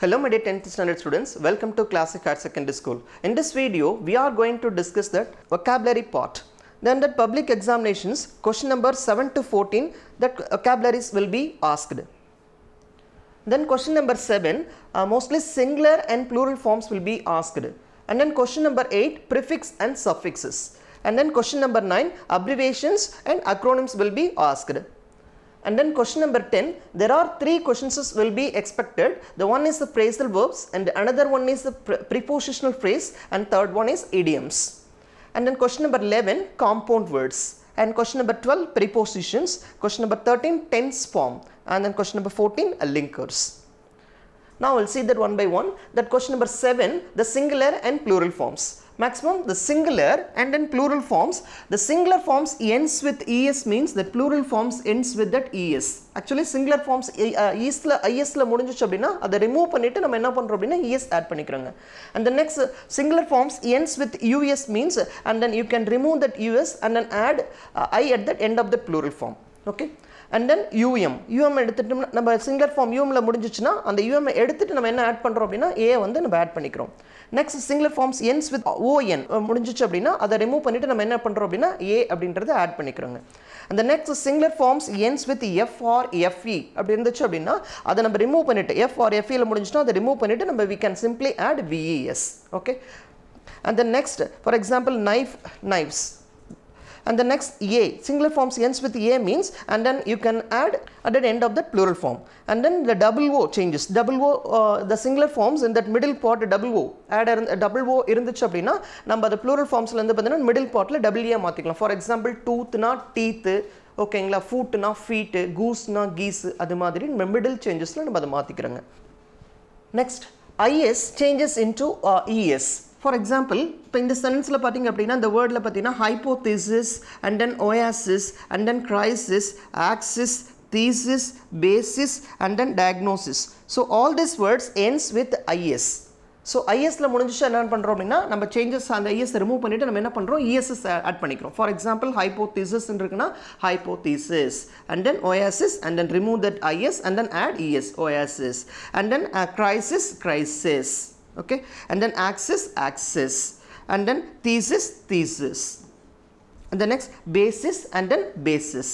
Hello my dear 10th standard students, welcome to Classic Higher Secondary School. In this video, we are going to discuss that vocabulary part. Then that public examinations, question number 7 to 14, that vocabularies will be asked. Then question number 7, mostly singular and plural forms will be asked. And then question number 8, prefix and suffixes. And then question number 9, abbreviations and acronyms will be asked. And then question number 10, there are 3 questions will be expected. The one is the phrasal verbs, and another one is the prepositional phrase, and third one is idioms. And then question number 11, compound words. And question number 12, prepositions. Question number 13, tense form. And then question number 14, linkers. Now we'll see that one by one. That question number 7, the singular and plural forms. Maximum the singular and then plural forms. The singular forms ends with es means that plural forms ends with that es. Actually singular forms es la முடிஞ்சிச்சு அப்படினா அதை remove பண்ணிட்டு நம்ம என்ன பண்றோம் அப்படினா es add பண்ணிக்கறோங்க. And the next singular forms ends with us means and then you can remove that us and then add I at the end of the plural form. Okay. And then um எடுத்துட்டு நம்ம singular form um ல முடிஞ்சிச்சுனா அந்த um எடுத்துட்டு நம்ம என்ன add பண்றோம் அப்படினா a வந்து நம்ம ஆட் பண்ணிக்கிறோம். Next singular forms ends with on முடிஞ்சிச்சு அப்படினா அதை ரிமூவ் பண்ணிட்டு நம்ம என்ன பண்றோம் அப்படினா a அப்படிங்கறதை add பண்ணிக்கிறோங்க. And the next singular forms ends with f or fe அப்படி இருந்துச்சு அப்படினா அதை நம்ம ரிமூவ் பண்ணிட்டு f or fe ல முடிஞ்சிச்சுனா அதை ரிமூவ் பண்ணிட்டு நம்ம we can simply add ves. Okay. And the next, for example, knives. And the next a, singular forms ends with a means and then you can add at the end of the plural form. And then the double o changes. Double o, the singular forms in that middle part double o. Add a double o irundhuchu appadina நம்ம the plural forms la irundhu pathina middle part la double a மாத்திக்கலாம். For example, tooth na teeth, ஓகேங்களா, foot na feet, goose na geese, அது மாதிரி middle changes la நம்ம அதை மாத்திக்கிறோங்க. Next, is changes into es. For example, in the sentence la pathinga appadina the word la pathina hypothesis and then oasis and then crisis, axis, thesis, basis and then diagnosis. So all these words ends with is. So is la முடிஞ்சிச்சு என்ன பண்றோம் அப்படினா நம்ம changes அந்த is remove பண்ணிட்டு நம்ம என்ன பண்றோம் es add பண்ணிக்கிறோம். For example, hypothesis இருக்குனா hypothesis and then oasis and then remove that is and then add es, oasis and then crisis. Okay, and then axis and then thesis and the next basis and then basis,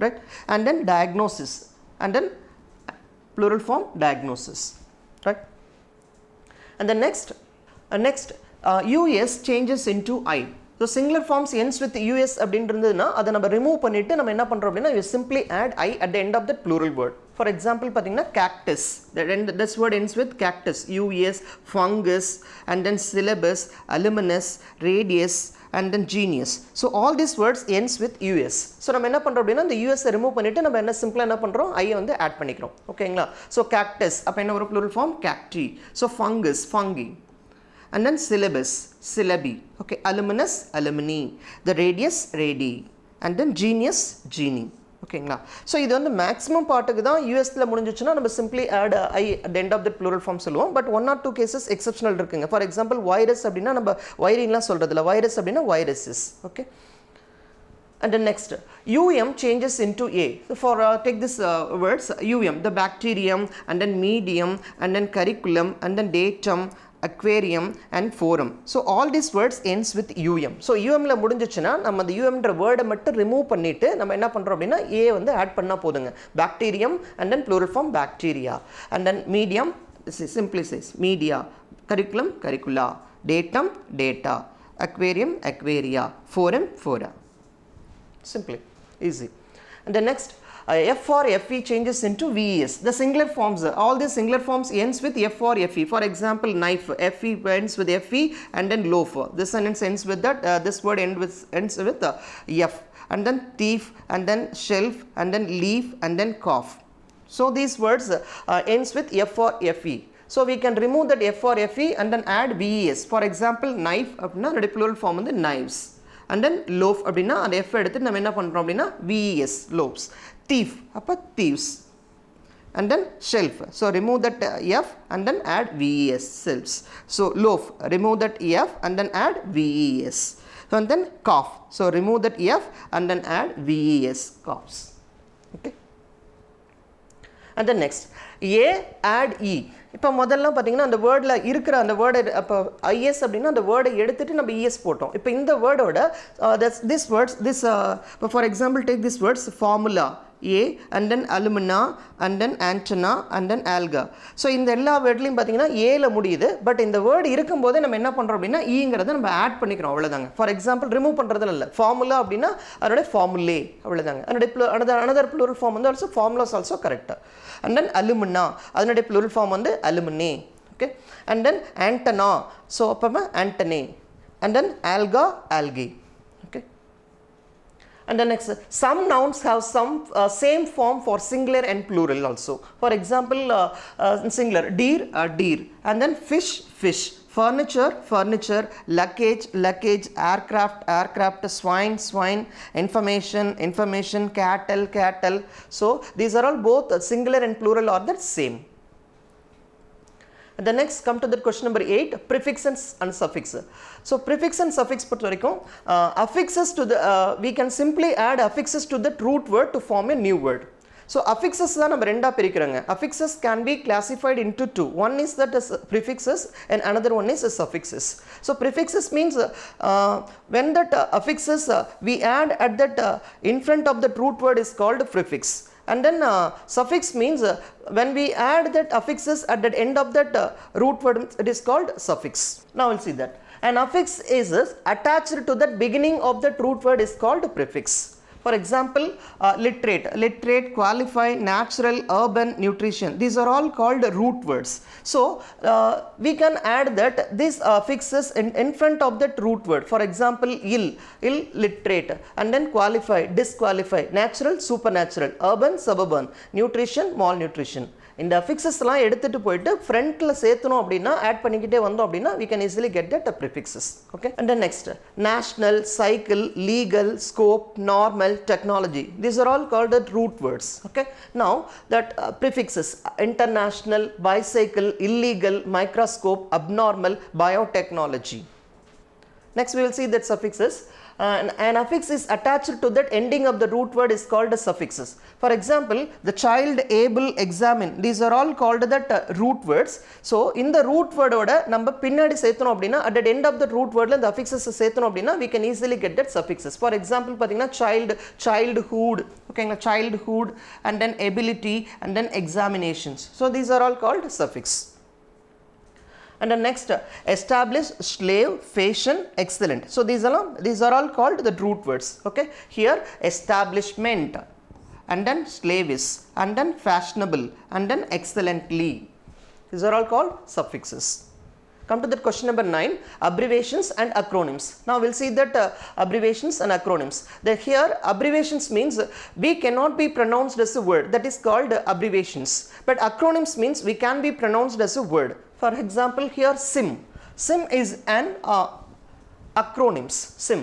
right, and then diagnosis and then plural form diagnosis, right. And the next us changes into I. So singular forms ends with us அப்படின்றதுனா அதை நம்ம remove பண்ணிட்டு நம்ம என்ன பண்றோம் அப்படினா we simply add I at the end of the plural word. For example, பாத்தீங்கன்னா cactus, this word ends with cactus, us, fungus and then syllabus, aluminous, radius and then genius. So all these words ends with us. So நம்ம என்ன பண்றோம் அப்படினா இந்த us remove பண்ணிட்டு நம்ம என்ன சிம்பிளா என்ன பண்றோம் I வந்து ஆட் பண்ணிக்கிறோம். ஓகேங்களா. So cactus அப்ப என்ன ஒரு plural form cacti. So fungus, fungi. And then syllabus, syllabi. Okay, aluminous, alumni. The radius, radii. And then genius, genie. ஓகேங்களா. ஸோ இது வந்து மேக்ஸிமம் பார்ட்டுக்கு தான் யூஎஸ்ல முடிஞ்சிச்சுன்னா நம்ம simply add I at end of the plural form சொல்லுவோம். But 1 or 2 cases exceptional இருக்குங்க. ஃபார் எக்ஸாம்பிள் வைரஸ் அப்படின்னா நம்ம வைரின்லாம் சொல்கிறது இல்லை, வைரஸ் அப்படின்னா viruses. Okay. And the next, changes into a. So for take this words, the bacterium and then medium and then curriculum and then datum, aquarium and forum. So all these words ends with so la முடிஞ்சிச்சுனா நம்ம அந்த ன்ற வேர்டை மட்டும் remove பண்ணிட்டு நம்ம என்ன பண்றோம் அப்படினா a வந்து ஆட் பண்ணா போதுங்க. bacterium and then plural form bacteria and then medium, this is simply says media, curriculum, curricula, datum, data, aquarium, aquaria, forum, fora. Simply easy. And the next f or fe changes into ves. The singular forms, all these singular forms ends with f or fe. For example, knife, fe ends with fe and then loaf. This sentence ends with that, this word ends with f. And then thief and then shelf and then leaf and then cough. So these words ends with f or fe. So we can remove that f or fe and then add ves. For example, knife அப்படினா plural form வந்து knives. And then loaf அப்படினா அந்த f எடுத்து நம்ம என்ன பண்றோம் அப்படினா ves, loaves. Thief அப்ப thieves. And then shelf, so remove that f and then add ves, shelves. So loaf, remove that f and then add ves. And then cough, so remove that f and then add ves, coughs. Okay. And the next, a add e. இப்போ முதல்ல பார்த்தீங்கன்னா அந்த வேர்டில் இருக்கிற அந்த வேர்டை இப்போ IS அப்படின்னா அந்த வேர்டை எடுத்துகிட்டு நம்ம இஎஸ் போட்டோம். இப்போ இந்த வேர்டோட திஸ் வேர்ட்ஸ் திஸ் இப்போ for example take this words formula A and then alumina and then antenna and then alga. So இந்த எல்லா வேர்ட்லையும் பார்த்தீங்கன்னா ஏல முடியுது. பட் இந்த வேர்டு இருக்கும்போதே நம்ம என்ன பண்ணுறோம் அப்படின்னா ஈங்கிறத நம்ம ஆட் பண்ணிக்கிறோம், அவ்வளோதாங்க. ஃபார் எக்ஸாம்பிள் ரிமூவ் பண்ணுறதுல இல்லை, ஃபார்முலா அப்படின்னா அதனுடைய ஃபார்முலே, அவ்வளோதாங்க. அதனுடைய another plural form வந்து also formulas also correct. And then alumina அதனுடைய plural form வந்து alumnae. Okay. And then antenna, so அப்போ antennae. And then alga algae. And the next, some nouns have some same form for singular and plural also. For example, singular, deer, deer. And then fish, fish. Furniture, furniture. Luggage, luggage. Aircraft, aircraft. Swine, swine. Information, information. Cattle, cattle. So these are all both singular and plural are the same. The next come to the question number 8, prefix and suffix. So prefix and suffix பொறுத்த வரைக்கும் affixes to the we can simply add affixes to that root word to form a new word. So affixes தான் நம்ம ரெண்டா பிரிக்கிறோங்க. Affixes can be classified into two. One is that prefixes and another one is suffixes. So prefixes means when that affixes we add at that in front of that root word is called prefix. And then suffix means when we add that affixes at the end of that root word, it is called suffix. Now we'll see that. An affix is attached to the beginning of that root word is called prefix. For example, literate, literate, qualify, natural, urban, nutrition. These are all called root words. So we can add that these affixes in front of that root word. For example, ill, ill, literate, and then qualify, disqualify, natural, supernatural, urban, suburban, nutrition, malnutrition. இந்த affixesலாம் எடுத்துட்டு போயிட்டு ஃப்ரண்ட்ல சேர்த்தணும் அப்படின்னா add பண்ணிக்கிட்டே வந்தோம் அப்படின்னா we can easily get that prefixes. Okay. And then next, national, cycle, legal, scope, normal, technology. These are all called the root words. Okay. Now that prefixes, international, bicycle, illegal, microscope, abnormal, biotechnology. Next we will see that suffixes. An affix is attached to that ending of the root word is called as suffixes. For example, the child, able, examine. These are all called that root words. So in the root word oda நம்ம பின்னாடி சேர்த்தணும் அப்படின்னா at the end of the root wordல the affixes சேர்த்தணும் அப்படின்னா we can easily get that suffixes. For example, பார்த்தீங்கன்னா child, childhood, ஓகேங்களா, childhood, and then ability, and then examinations. So these are all called suffix. And the next, establish, slave, fashion, excellent. So these are all called the root words. Okay. Here establishment, and then slavish, and then fashionable, and then excellently. These are all called suffixes. Come to that question number 9, abbreviations and acronyms. Now we'll see that abbreviations and acronyms. Here abbreviations means we cannot be pronounced as a word, that is called abbreviations. But acronyms means we can be pronounced as a word. For example, here SIM. SIM is an acronyms. SIM.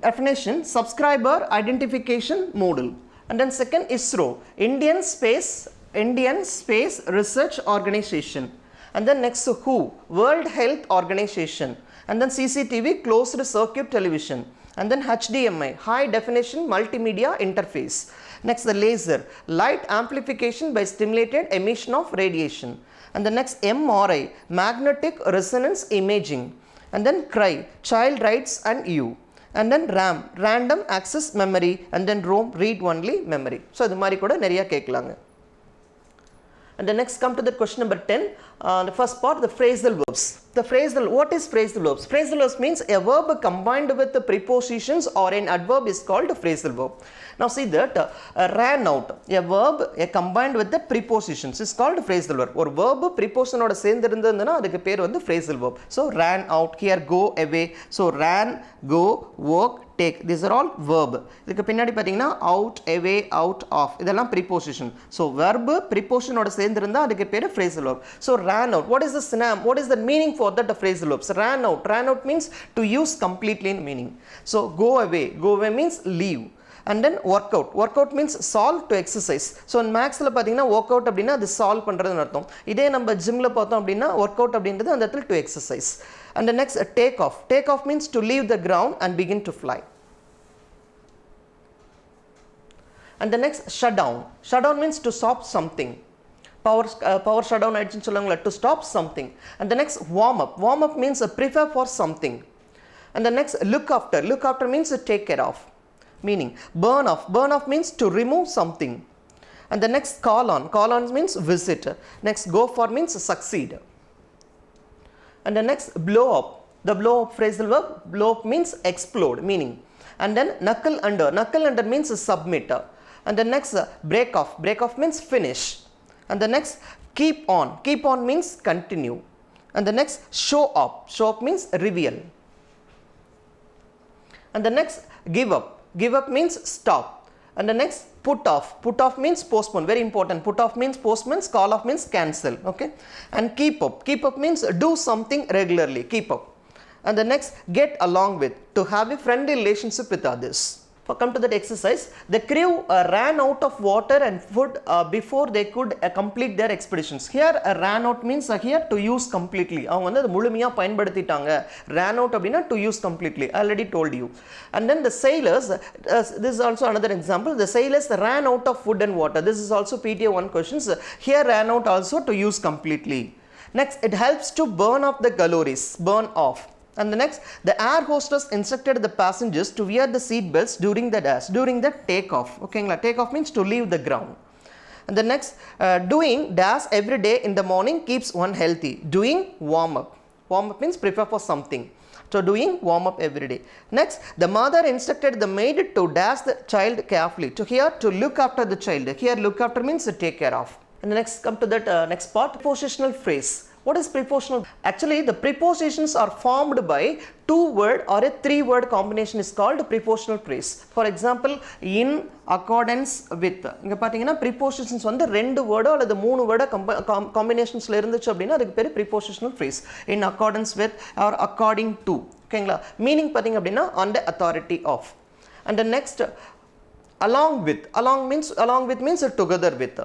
Definition, subscriber identification module. And then second, ISRO, Indian Space Research Organization. And then next, WHO, World Health Organization. And then CCTV, closed circuit television. And then HDMI, high definition multimedia interface. Next, the laser, light amplification by stimulated emission of radiation. And the next, MRI, magnetic resonance imaging. And then CRY, child rights and you. And then RAM, random access memory. And then ROM, read only memory. So இது மாதிரி கூட நிறைய கேட்கலாங்க. And the next come to the question number 10, the first part, the phrasal verbs. The phrasal, what is phrasal verbs? Phrasal verbs means a verb combined with the prepositions or an adverb is called a phrasal verb. Now see that ran out, a verb combined with the prepositions is called phrasal verb. Or verb preposition oda சேர்ந்து இருந்ததுன்னா அதுக்கு பேர் வந்து phrasal verb. So ran out, here go away. So ran, go, walk, take. These are all verb. இதுக்கு பின்னாடி பாத்தீங்கன்னா out, away, out, off. இதெல்லாம் preposition. So verb preposition oda சேர்ந்து இருந்தா அதுக்கு பேர் phrasal verb. So ran out. What is the synonym? What is the meaning for that phrasal verbs? Ran out. Ran out means to use completely in meaning. So go away. Go away means leave. And then work out. Work out means solve to exercise. So in maths la pathina work out அப்படினா அது solve பண்றதுன்னு அர்த்தம். இதே நம்ம ஜிம்ல பார்த்தோம் அப்படினா work out அப்படின்றது அந்த இடத்துல to exercise. And the next, take off. Take off means to leave the ground and begin to fly. And the next, shut down. Shut down means to stop something. power shutdown ஆயிடுச்சுன்னு சொல்லுவாங்களா, to stop something. And the next warm up means prepare for something. And the next look after means take care of, meaning burn off means to remove something. And the next call on means visit. Next go for means succeed. And the next blow up, the blow up phrasal verb, blow up means explode, meaning. And then knuckle under means submit. And the next break off means finish. And the next keep on means continue. And the next show up means reveal. And the next give up means stop. And the next put off means postpone, very important. Put off means postpone, call off means cancel. Okay. And keep up means do something regularly, keep up. And the next get along with, to have a friendly relationship with others. Come to that exercise. The crew ran out of water and food before they could complete their expeditions. Here ran out means here to use completely. அவங்க வந்து அது முழுமையா பயன்படுத்திட்டாங்க. Ran out அப்படினா to use completely. I already told you. And then the sailors, this is also another example. The sailors ran out of food and water. This is also PTA 1 questions. Here ran out also to use completely. Next, it helps to burn off the calories, burn off. And the next, the air hostess instructed the passengers to wear the seat belts during the takeoff. Okay, takeoff means to leave the ground. And the next, doing dash every day in the morning keeps one healthy. Doing warm up means prepare for something. So doing warm up every day. Next, the mother instructed the maid to dash the child carefully. To look after the child. Here look after means to take care of. And the next, come to that next part, prepositional phrase. What is prepositional? Actually, the prepositions are formed by 2-word or a 3-word combination is called prepositional phrase. For example, in accordance with. இங்க பாத்தீங்கன்னா prepositions வந்து 2 வேர்டோ அல்லது 3 வேர்டோ காம்பினேஷன்ஸ்ல இருந்துச்சு அப்படின்னா அதுக்கு பேரு prepositional phrase. In accordance with or according to. ஓகேங்களா? Meaning பாத்தீங்க அப்படின்னா on the authority of. And the next, along with means together with.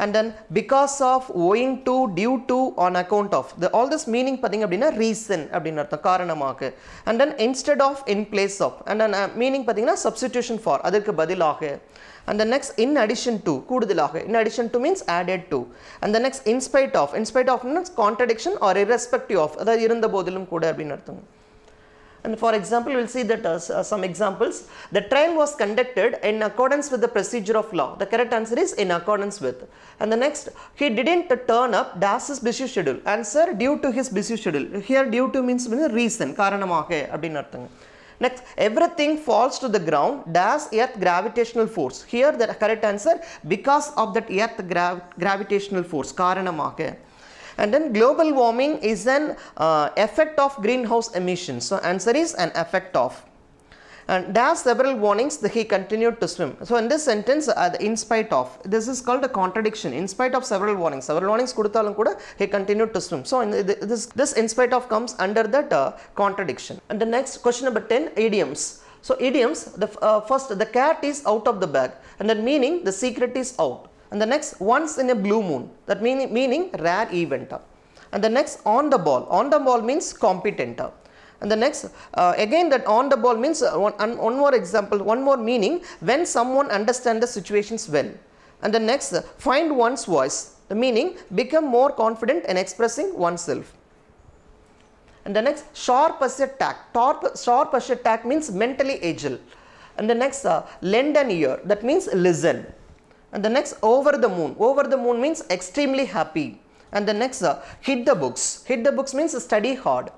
And then because of, owing to, due to, on account of. All this meaning பாத்தீங்க அப்படின்னா reason அப்படின்னு அர்த்தம், காரணமாக. And then instead of, in place of. And then meaning பாத்தீங்கன்னா substitution for, அதற்கு பதிலாக. And the next, in addition to, கூடுதலாக. In addition to means added to. And the next, in spite of means contradiction or irrespective of, அதாவது இருந்த போதிலும் கூட அப்படின்னு அர்த்தம். And for example, we will see that some examples. The trial was conducted in accordance with the procedure of law. The correct answer is in accordance with. And the next, he didn't turn up Das's busy schedule. Answer, due to his busy schedule. Here due to means reason, காரணமாக அப்படின்னு அர்த்தம். Next, everything falls to the ground dash earth gravitational force. Here the correct answer, because of that earth gravitational force, காரணமாக. And then global warming is an effect of greenhouse emissions. So answer is an effect of. And dash several warnings, he continued to swim. So in this sentence, in spite of, this is called a contradiction. In spite of several warnings கொடுத்தாலும் கூட he continued to swim. So this in spite of comes under that contradiction. And the next, question number 10, idioms. So idioms, the first, the cat is out of the bag. And that meaning the secret is out. And the next, once in a blue moon, that meaning rare event. And the next, on the ball means competent. And the next, again that on the ball means one more example, one more meaning, when someone understands the situations well. And the next, find one's voice, the meaning, become more confident in expressing oneself. And the next, sharp as a tack means mentally agile. And the next, lend an ear, that means listen. And the next, over the moon means extremely happy. And the next, hit the books means study hard.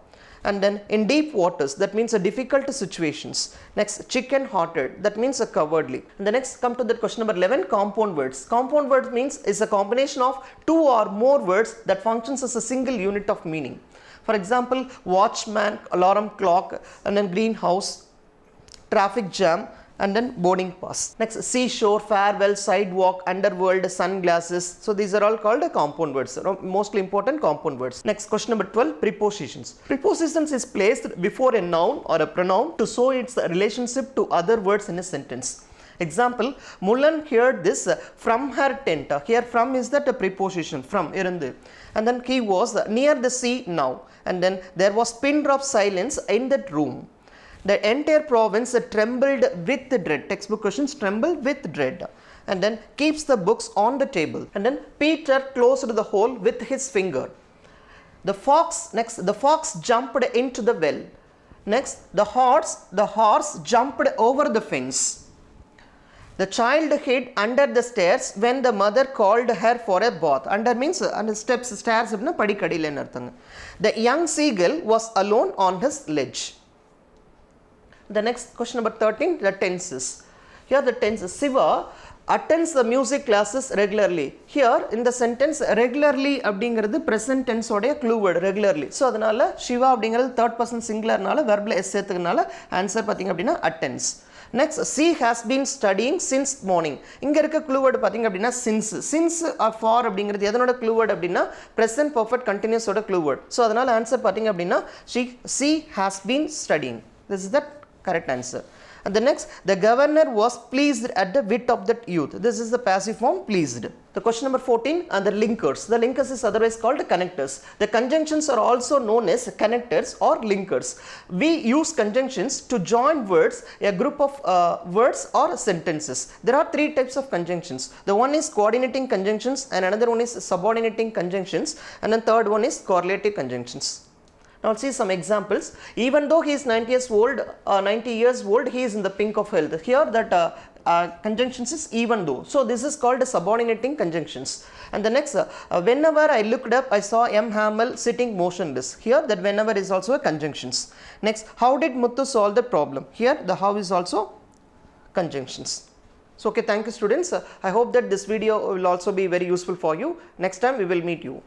And then in deep waters, that means difficult situations. Next, chicken hearted, that means cowardly. And the next, come to that question number 11, compound words. Compound words means is a combination of 2 or more words that functions as a single unit of meaning. For example, watchman, alarm clock, and then greenhouse, traffic jam, and then boarding pass. Next, seashore, farewell, sidewalk, underworld, sunglasses. So these are all called compound words, mostly important compound words. Next, question number 12, prepositions. Prepositions is placed before a noun or a pronoun to show its relationship to other words in a sentence. Example, Mulan heard this from her tent. Here from is that a preposition, from, irundu. And then he was near the sea now. And then there was pin drop silence in that room. The entire province trembled with dread. Textbook questions, tremble with dread. and then keeps the books on the table, and then Peter closed the hole with his finger. The fox jumped into the well. Next, the horse jumped over the fence. The child hid under the stairs when the mother called her for a bath. Under means under steps, stairs appadina padikadile nu arthanga. The young seagull was alone on his ledge. The next question number 13, the tenses. Here the tenses. Siva attends the music classes regularly. Here in the sentence regularly அப்படிங்கிறது present tense உடைய clue word regularly. So அதனால Shiva அப்படிங்கிறது third person singularனால verbல s சேர்த்துக்கனால answer பார்த்தீங்க அப்படின்னா attends. Next, she has been studying since morning. இங்க இருக்க clue word பார்த்தீங்க அப்படின்னா since or for அப்படிங்கிறது எதனோட clue word அப்படின்னா present perfect continuous ஓட clue word. So அதனால answer பார்த்தீங்க அப்படின்னா she has been studying. This is the correct answer. And the next, the governor was pleased at the wit of that youth. This is the passive form, pleased. The question number 14, and the linkers. The linkers is otherwise called connectors. The conjunctions are also known as connectors or linkers. We use conjunctions to join words, a group of words or sentences. There are three types of conjunctions. The one is coordinating conjunctions, and another one is subordinating conjunctions, and the third one is correlative conjunctions. Now see some examples. Even though he is 90 years old, he is in the pink of health. Here that conjunctions is even though. So this is called subordinating conjunctions. And the next, whenever I looked up, I saw M. Hamel sitting motionless. Here that whenever is also a conjunctions. Next, how did Muthu solve the problem? Here the how is also conjunctions. So okay, thank you students. I hope that this video will also be very useful for you. Next time we will meet you.